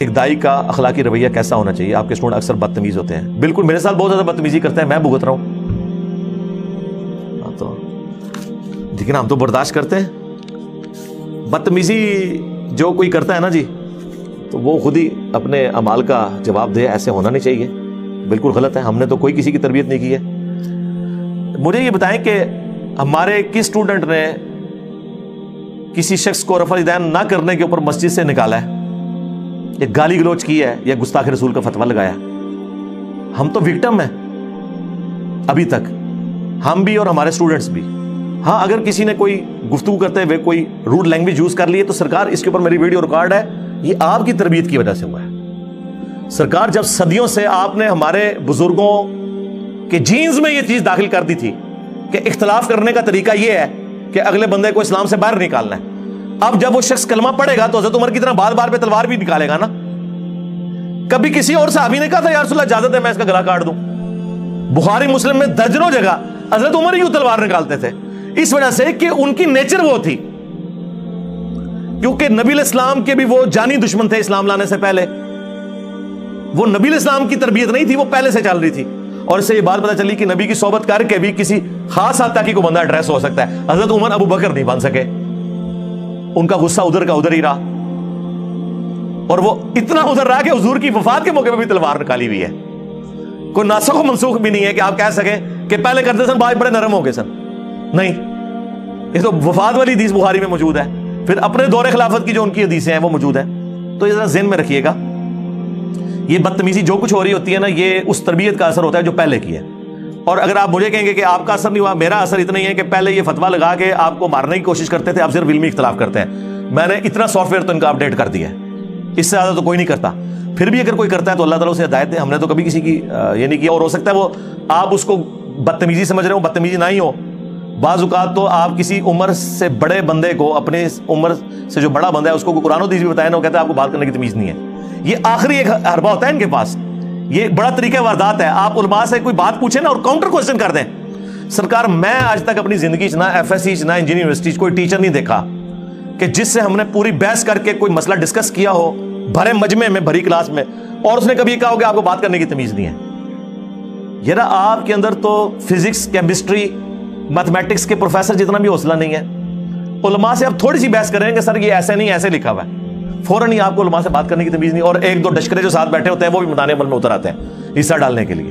ایک دائی کا اخلاقی رویہ کیسا ہونا چاہیے؟ آپ کے اسٹوڈنٹ اکثر بدتمیز ہوتے ہیں، بالکل میرے ساتھ بہت زیادہ بدتمیزی کرتے ہیں، میں بھگت رہا ہوں تو لیکن ہم تو برداشت کرتے ہیں۔ بدتمیزی جو کوئی کرتا ہے نا جی، تو وہ خود ہی اپنے اعمال کا جواب دے، ایسے ہونا نہیں چاہیے، بالکل غلط ہے۔ ہم نے تو کوئی کسی کی تربیت نہیں کی ہے۔ مجھے یہ بتائیں کہ ہمارے کس اسٹوڈنٹ نے کسی شخص کو رفع الیدین نہ کرنے کے اوپر مسجد سے نکالا ہے، یا گالی گلوچ کی ہے، یا گستاخ رسول کا فتویٰ لگایا؟ ہم تو وکٹم ہیں ابھی تک، ہم بھی اور ہمارے اسٹوڈنٹس بھی۔ ہاں، اگر کسی نے کوئی گفتگو کرتے ہوئے کوئی روڈ لینگویج یوز کر لی ہے تو سرکار اس کے اوپر میری ویڈیو ریکارڈ ہے، یہ آپ کی تربیت کی وجہ سے ہوا ہے۔ سرکار جب صدیوں سے آپ نے ہمارے بزرگوں کے جینز میں یہ چیز داخل کر دی تھی کہ اختلاف کرنے کا طریقہ یہ ہے کہ اگلے بندے کو اسلام سے باہر نکالنا ہے۔ اب جب وہ شخص کلمہ پڑھے گا تو حضرت عمر کی طرح بار بار پہ تلوار بھی نکالے گا نا۔ کبھی کسی اور صحابی نے کہا تھا یا رسول اللہ اجازت ہے میں اس کا گلا کاٹ دوں؟ بخاری مسلم میں درجنوں جگہ حضرت عمر ہی تلوار نکالتے تھے، اس وجہ سے کہ ان کی نیچر وہ تھی، کیونکہ نبی علیہ السلام کے بھی وہ جانی دشمن تھے اسلام لانے سے پہلے۔ وہ نبی علیہ السلام کی تربیت نہیں تھی، وہ پہلے سے چل رہی تھی، اور اس سے یہ بات پتہ چلی کہ نبی کی صحبت کر کے بھی کسی خاص حد تک ہی کو بندہ ایڈریس ہو سکتا ہے۔ حضرت عمر ابو بکر نہیں بن سکے، ان کا غصہ ادھر کا ادھر ہی رہا، اور وہ اتنا ادھر رہا کہ حضور کی وفات کے موقع پہ بھی تلوار نکالی ہوئی ہے۔ کوئی ناسخ و منسوخ بھی نہیں ہے کہ آپ کہہ سکیں کہ پہلے کرتے سن بعد بڑے نرم ہو گئے سن، نہیں، یہ تو وفات والی حدیث بخاری میں موجود ہے، پھر اپنے دور خلافت کی جو ان کی حدیثیں ہیں وہ موجود ہیں، تو یہ ذرا ذہن میں رکھیے گا۔ یہ بدتمیزی جو کچھ ہو رہی ہوتی ہے نا، یہ اس تربیت کا اثر ہوتا ہے جو پہلے کی ہے۔ اور اگر آپ مجھے کہیں گے کہ آپ کا اثر نہیں ہوا، میرا اثر اتنا ہی ہے کہ پہلے یہ فتویٰ لگا کے آپ کو مارنے کی کوشش کرتے تھے، اب صرف علمی اختلاف کرتے ہیں۔ میں نے اتنا سافٹ ویئر تو ان کا اپڈیٹ کر دیا ہے، اس سے زیادہ تو کوئی نہیں کرتا۔ پھر بھی اگر کوئی کرتا ہے تو اللہ تعالیٰ اسے ہدایت دے، ہم نے تو کبھی کسی کی یہ نہیں کیا۔ اور ہو سکتا ہے وہ آپ اس کو بدتمیزی سمجھ رہے ہو، بدتمیزی نہ ہی ہو، بعض اوقات تو آپ کسی عمر سے بڑے بندے کو، اپنے عمر سے جو بڑا بندہ ہے اس کو قرآن و حدیث بھی بتایا نا، وہ کہتا ہے آپ کو بات کرنے کی تمیز نہیں ہے۔ یہ آخری ایک حربہ ہوتا ہے ان کے پاس، یہ بڑا طریقہ واردات ہے۔ آپ علماء سے کوئی بات پوچھیں نا اور کاؤنٹر کوسچن کر دیں۔ سرکار، میں آج تک اپنی زندگی نہ ایف ایس سی نہ انجینئرنگ یونیورسٹی کوئی ٹیچر نہیں دیکھا کہ جس سے ہم نے پوری بحث کر کے کوئی مسئلہ ڈسکس کیا ہو بھرے مجمع میں، بھری کلاس میں، اور اس نے کبھی کہا ہو کہ آپ کو بات کرنے کی تمیز نہیں ہے۔ یہ نا آپ کے اندر تو فزکس، کیمسٹری، میتھمیٹکس کے پروفیسر جتنا بھی حوصلہ نہیں ہے۔ علماء سے آپ تھوڑی سی بحث کریں گے، سر یہ ایسے نہیں، ایسے لکھا ہوا ہے، فوراً ہی آپ کو علماء سے بات کرنے کی تمیز نہیں، اور ایک دو ڈشکرے جو ساتھ بیٹھے ہوتے ہیں وہ بھی میدان عمل میں اتر آتے ہیں حصہ ڈالنے کے لیے۔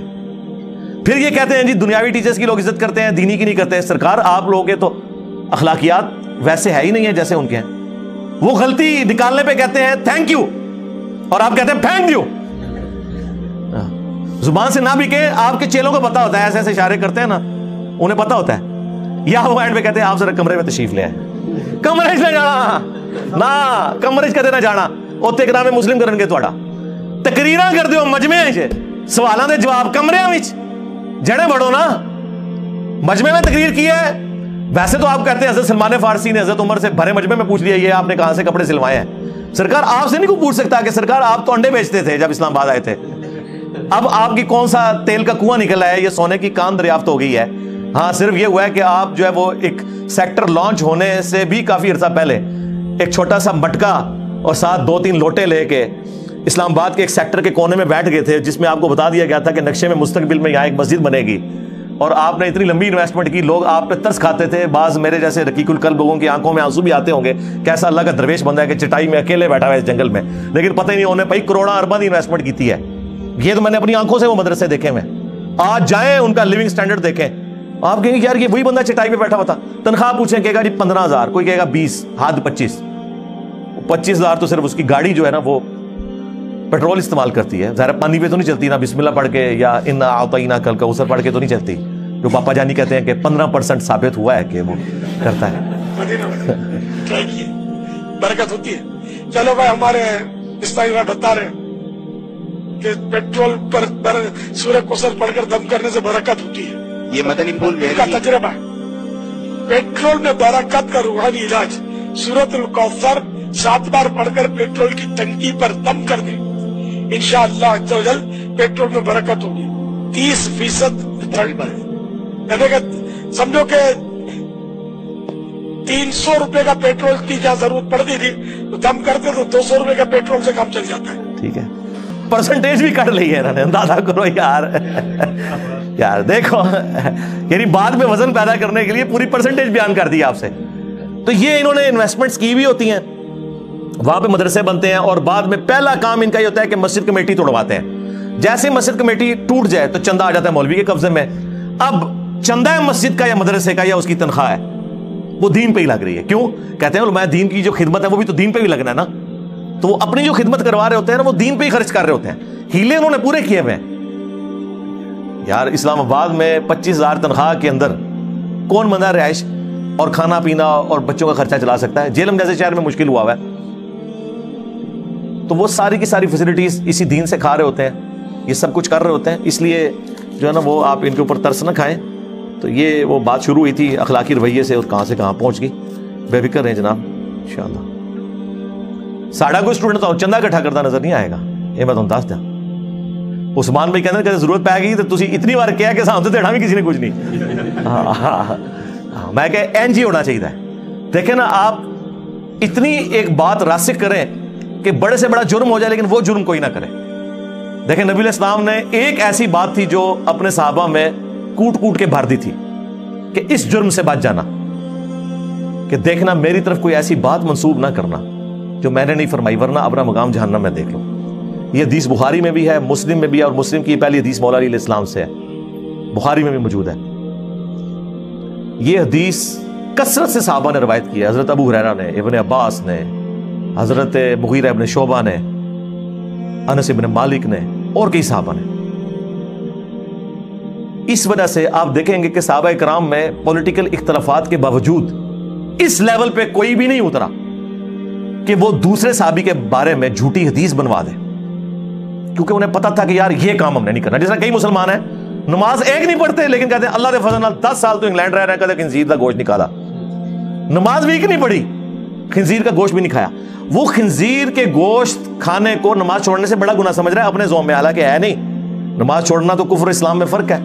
پھر یہ کہتے ہیں جی دنیاوی ٹیچرز کی لوگ عزت کرتے ہیں، دینی کی نہیں کرتے۔ سرکار، آپ لوگوں کے تو اخلاقیات ویسے ہے ہی نہیں ہے جیسے ان کے ہیں۔ وہ غلطی نکالنے پہ کہتے ہیں تھینک یو، اور آپ کہتے ہیں پھینک دیو۔ زبان سے نہ بھی کہ آپ کے چیلوں کو پتا ہوتا ہے، ایسے ایسے اشارے کرتے ہیں نا، انہیں پتا ہوتا ہے۔ یا وہ اینڈ پہ کہتے ہیں آپ ذرا کمرے میں تشریف لے آئے، کمرے سے جانا نہ، کمرے سے کہتے نہ جانا، اوتے کرام مسلم کرن گے تھوڑا تقریراں کر دیو مجمع وچ، سوالاں دے جواب کمریاں وچ جڑے بڑھو نا، مجمع میں تقریر کی ہے۔ ویسے تو آپ کہتے ہیں حضرت سلمان فارسی نے حضرت عمر سے بھرے مجمع میں پوچھ لیا یہ آپ نے کہاں سے کپڑے سلوائے ہیں۔ سرکار، آپ سے نہیں کوئی پوچھ سکتا کہ سرکار آپ تو انڈے بیچتے تھے جب اسلام آباد آئے تھے، اب آپ کی کون سا تیل کا کنواں نکلا ہے، یہ سونے کی کان دریافت ہو گئی ہے۔ ہاں، صرف یہ ہوا ہے کہ آپ جو ہے وہ ایک سیکٹر لانچ ہونے سے بھی کافی عرصہ پہلے ایک چھوٹا سا مٹکا اور ساتھ 2-3 لوٹے لے کے اسلام آباد کے ایک سیکٹر کے کونے میں بیٹھ گئے تھے، جس میں آپ کو بتا دیا گیا تھا کہ نقشے میں مستقبل میں یہاں ایک مسجد بنے گی، اور آپ نے اتنی لمبی انویسٹمنٹ کی، لوگ آپ پہ ترس کھاتے تھے۔ بعض میرے جیسے رقیق القلب لوگوں کی آنکھوں میں آنسو بھی آتے ہوں گے، کیسا اللہ کا درویش بندہ ہے کہ چٹائی میں اکیلے بیٹھا ہوا ہے اس جنگل میں، لیکن پتہ ہی نہیں انہوں نے بھائی کروڑوں ارباں دی انویسٹمنٹ کی ہے۔ یہ تو میں نے اپنی آنکھوں سے وہ مدرسے دیکھے میں، آج جائیں ان کا لیونگ سٹینڈرڈ دیکھیں، آپ کہیں گے یار یہ وہی بندہ چٹائی پہ بیٹھا ہوا تھا۔ تنخواہ پوچھیں، کہے گا جی 15,000، کوئی کہے گا 20، حد 25,000 تو صرف اس کی گاڑی جو ہے نا وہ پیٹرول استعمال کرتی ہے، ظاہر پانی پہ تو نہیں چلتی نا، بسم اللہ پڑھ کے یا انا اعطیناک کل کوثر پڑھ کے تو نہیں چلتی، جو پاپا جانی کہتے ہیں کہ 15% ثابت ہوا ہے کہ وہ کرتا ہے۔ برکت ہوتی ہے۔ چلو بھائی، ہمارے اسلامی بتا رہے ہیں کہ پیٹرول پر سورہ کوثر پڑھ کر دم کرنے سے برکت ہوتی ہے، یہ مدنی پھول کا تجربہ ہے۔ پیٹرول میں برکت کا روحانی علاج سورۃ الکوثر 7 بار پڑھ کر پیٹرول کی ٹنکی پر دم کر دیں، انشاءاللہ عز و جل پیٹرول میں برکت ہوگی 30%۔ سمجھو کہ 300 روپے کا پیٹرول کی جہاں ضرورت پڑتی تھی تو دم کرتے تو 200 روپے کا پیٹرول سے کام چل جاتا ہے۔ ٹھیک ہے, پرسنٹیج بھی کٹ لی ہے انہوں نے, اندازہ کرو یار دیکھو, یعنی بعد میں وزن پیدا کرنے کے لیے پوری پرسنٹیج بیان کر دی آپ سے. تو یہ انہوں نے انویسٹمنٹس کی بھی ہوتی ہیں, وہاں پہ مدرسے بنتے ہیں, اور بعد میں پہلا کام ان کا یہ ہوتا ہے کہ مسجد کمیٹی توڑواتے ہیں. جیسے مسجد کمیٹی ٹوٹ جائے تو چندہ آ جاتا ہے مولوی کے قبضے میں. اب چندہ ہے مسجد کا یا مدرسے کا یا اس کی تنخواہ ہے, وہ دین پہ ہی لگ رہی ہے. کیوں کہتے ہیں علماء دین کی جو خدمت ہے وہ بھی تو دین پہ بھی لگنا ہے نا, تو وہ اپنی جو خدمت کروا رہے ہوتے ہیں نا وہ دین پہ ہی خرچ کر رہے ہوتے ہیں. ہیلے انہوں نے پورے کیے ہوئے ہیں یار. اسلام آباد میں 25,000 تنخواہ کے اندر کون بندہ رہائش اور کھانا پینا اور بچوں کا خرچہ چلا سکتا ہے؟ جیلم جیسے شہر میں مشکل ہوا ہے. تو وہ ساری کی ساری فیسلٹیز اسی دین سے کھا رہے ہوتے ہیں, یہ سب کچھ کر رہے ہوتے ہیں. اس لیے جو ہے نا وہ آپ ان کے اوپر ترس نہ کھائیں. تو یہ وہ بات شروع ہوئی تھی اخلاقی رویے سے, اور کہاں سے کہاں پہنچ گئی. بے فکر رہیں جناب انشاءاللہ. ساڑھا کوئی اسٹوڈنٹ تو چندہ اکٹھا کرتا نظر نہیں آئے گا, یہ میں تم دس دیا. عثمان بھائی کہتے ہیں ضرورت پائے گی تو تسی اتنی بار کیا کہ سامنے دینا بھی کسی نے کچھ نہیں. میں کہ این جی ہونا چاہیے. دیکھیں نا آپ اتنی ایک بات راسخ کریں کہ بڑے سے بڑا جرم ہو جائے لیکن وہ جرم کوئی نہ کرے. دیکھیں نبی علیہ السلام نے ایک ایسی بات تھی جو اپنے صحابہ میں کوٹ کوٹ کے بھر دی تھی کہ اس جرم سے بچ جانا, کہ دیکھنا میری طرف کوئی ایسی بات منسوب نہ کرنا جو میں نے نہیں فرمائی, ورنہ اپنا مقام جہنم میں دیکھ لو. یہ حدیث بخاری میں بھی ہے, مسلم میں بھی ہے, اور مسلم کی پہلی حدیث مولا علیہ السلام سے ہے, بخاری میں بھی موجود ہے. یہ حدیث کثرت سے صحابہ نے روایت کی ہے. حضرت ابو ہریرہ نے, ابن عباس نے, حضرت مغیرہ ابن شعبہ نے, انس ابن مالک نے, اور کئی صحابہ نے. اس وجہ سے آپ دیکھیں گے کہ صحابہ کرام میں پولیٹیکل اختلافات کے باوجود اس لیول پہ کوئی بھی نہیں اترا کہ وہ دوسرے صحابی کے بارے میں جھوٹی حدیث بنوا دے, کیونکہ انہیں پتا تھا کہ یار یہ کام ہم نے نہیں کرنا. جیسا کئی مسلمان ہیں نماز ایک نہیں پڑھتے لیکن کہتے ہیں اللہ دے فضل نال 10 سال تو انگلینڈ رہ رہے ہیں, کہتے ہیں خنزیر کا گوشت نکالا. نماز بھی ایک نہیں پڑھی, خنزیر کا گوشت بھی نہیں کھایا. وہ خنزیر کے گوشت کھانے کو نماز چھوڑنے سے بڑا گناہ سمجھ رہا ہے اپنے ذوق میں, حالانکہ ہے نہیں. نماز چھوڑنا تو کفر اسلام میں فرق ہے.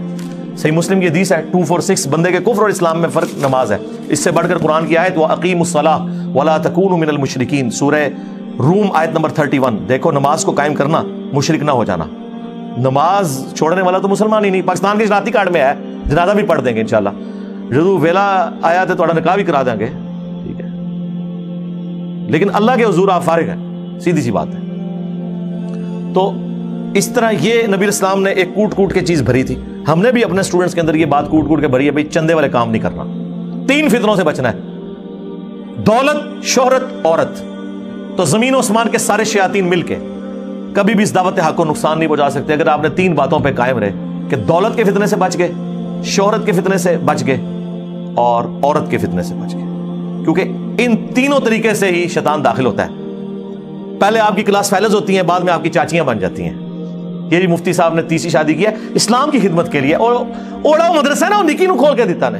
صحیح مسلم کی حدیث ہے 246, بندے کے کفر اور اسلام میں فرق نماز ہے. اس سے بڑھ کر قرآن کی آیت وَأَقِيمُوا الصَّلَاةَ وَلَا تَكُونُوا مِنَ الْمُشْرِكِينَ, سورہ روم آیت نمبر 31. دیکھو نماز کو قائم کرنا, مشرک نہ ہو جانا. نماز چھوڑنے والا تو مسلمان ہی نہیں. پاکستان کے شناختی کارڈ میں ہے, جنازہ بھی پڑھ دیں گے انشاءاللہ. جدو ویلا آیا تو تھوڑا نکاح بھی کرا دیں گے, ٹھیک ہے, لیکن اللہ کے حضور آپ فارغ ہیں, سیدھی سی بات ہے. تو اس طرح یہ نبی الاسلام نے ایک کوٹ کوٹ کے چیز بھری تھی. ہم نے بھی اپنے اسٹوڈنٹس کے اندر یہ بات کوٹ کوٹ کے بھری ہے, بھائی چندے والے کام نہیں کرنا. 3 فتنوں سے بچنا ہے, دولت, شہرت, عورت. تو زمین و آسمان کے سارے شیاطین مل کے کبھی بھی اس دعوت حق کو نقصان نہیں پہنچا سکتے اگر آپ نے 3 باتوں پہ قائم رہے, کہ دولت کے فتنے سے بچ گئے, شہرت کے فتنے سے بچ گئے, اور عورت کے فتنے سے بچ گئے. کیونکہ ان تینوں طریقے سے ہی شیطان داخل ہوتا ہے. پہلے آپ کی کلاس فیلز ہوتی ہیں, بعد میں آپ کی چاچیاں بن جاتی ہیں. یہ مفتی صاحب نے 30 شادی کی ہے اسلام کی خدمت کے لیے, اور اوڑا مدرسہ نا نکی نو کھول کے دیتا نے.